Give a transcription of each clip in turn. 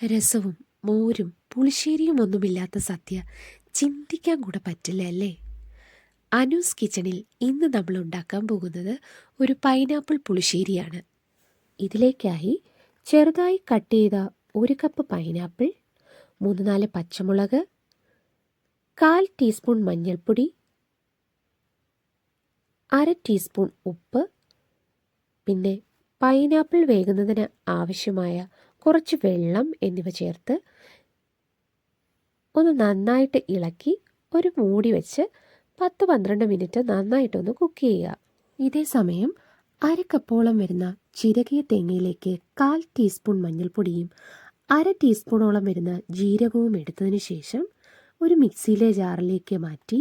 രസവും മോരും പുളിശ്ശേരിയും ഒന്നുമില്ലാത്ത സദ്യ ചിന്തിക്കാൻ കൂടെ പറ്റില്ല അല്ലേ? അനൂസ് കിച്ചണിൽ ഇന്ന് നമ്മൾ ഉണ്ടാക്കാൻ പോകുന്നത് ഒരു പൈനാപ്പിൾ പുളിശ്ശേരിയാണ്. ഇതിലേക്കായി ചെറുതായി കട്ട് ചെയ്ത 1 കപ്പ് പൈനാപ്പിൾ, 3-4 പച്ചമുളക്, 1/4 ടീസ്പൂൺ മഞ്ഞൾപ്പൊടി, 1/2 ടീസ്പൂൺ ഉപ്പ്, പിന്നെ പൈനാപ്പിൾ വേകുന്നതിന് ആവശ്യമായ കുറച്ച് വെള്ളം എന്നിവ ചേർത്ത് ഒന്ന് നന്നായിട്ട് ഇളക്കി ഒരു മൂടി വെച്ച് 10-12 മിനിറ്റ് നന്നായിട്ടൊന്ന് കുക്ക് ചെയ്യുക. ഇതേ സമയം 1/2 കപ്പോളം വരുന്ന ചിരകിയ തേങ്ങയിലേക്ക് 1/4 ടീസ്പൂൺ മഞ്ഞൾപ്പൊടിയും 1/2 ടീസ്പൂണോളം വരുന്ന ജീരകവും എടുത്തതിന് ശേഷം ഒരു മിക്സിയിലെ ജാറിലേക്ക് മാറ്റി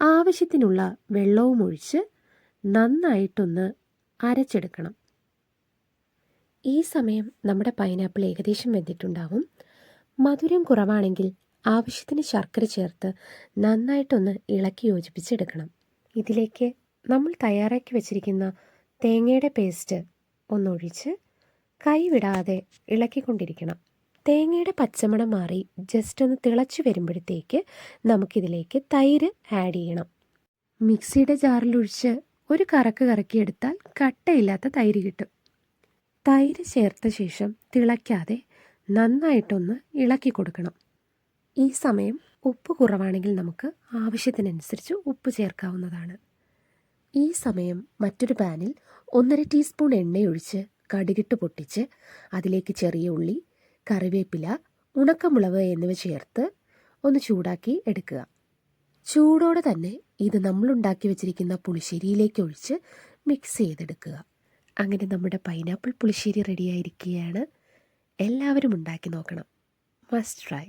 ആവശ്യത്തിനുള്ള വെള്ളവും ഒഴിച്ച് നന്നായിട്ടൊന്ന് അരച്ചെടുക്കണം. ഈ സമയം നമ്മുടെ പൈനാപ്പിൾ ഏകദേശം വെന്തിട്ടുണ്ടാവും. മധുരം കുറവാണെങ്കിൽ ആവശ്യത്തിന് ശർക്കര ചേർത്ത് നന്നായിട്ടൊന്ന് ഇളക്കി യോജിപ്പിച്ചെടുക്കണം. ഇതിലേക്ക് നമ്മൾ തയ്യാറാക്കി വെച്ചിരിക്കുന്ന തേങ്ങയുടെ പേസ്റ്റ് ഒന്നൊഴിച്ച് കൈവിടാതെ ഇളക്കിക്കൊണ്ടിരിക്കണം. തേങ്ങയുടെ പച്ചമണം മാറി ജസ്റ്റ് ഒന്ന് തിളച്ച് വരുമ്പോഴത്തേക്ക് നമുക്കിതിലേക്ക് തൈര് ആഡ് ചെയ്യണം. മിക്സിയുടെ ജാറിലൊഴിച്ച് ഒരു കറക്ക് കറക്കിയെടുത്താൽ കട്ടയില്ലാത്ത തൈര് കിട്ടും. തൈര് ചേർത്ത ശേഷം തിളയ്ക്കാതെ നന്നായിട്ടൊന്ന് ഇളക്കി കൊടുക്കണം. ഈ സമയം ഉപ്പ് കുറവാണെങ്കിൽ നമുക്ക് ആവശ്യത്തിനനുസരിച്ച് ഉപ്പ് ചേർക്കാവുന്നതാണ്. ഈ സമയം മറ്റൊരു പാനിൽ 1/2 ടീസ്പൂൺ എണ്ണയൊഴിച്ച് കടുകിട്ട് പൊട്ടിച്ച് അതിലേക്ക് ചെറിയ ഉള്ളി, കറിവേപ്പില, ഉണക്കമുളക് എന്നിവ ചേർത്ത് ഒന്ന് ചൂടാക്കി എടുക്കുക. ചൂടോടെ തന്നെ ഇത് നമ്മളുണ്ടാക്കി വെച്ചിരിക്കുന്ന പുളിശ്ശേരിയിലേക്ക് ഒഴിച്ച് മിക്സ് ചെയ്തെടുക്കുക. അങ്ങനെ നമ്മുടെ പൈനാപ്പിൾ പുളിശ്ശേരി റെഡിയായിരിക്കുകയാണ്. എല്ലാവരും ഉണ്ടാക്കി നോക്കണം. Must try.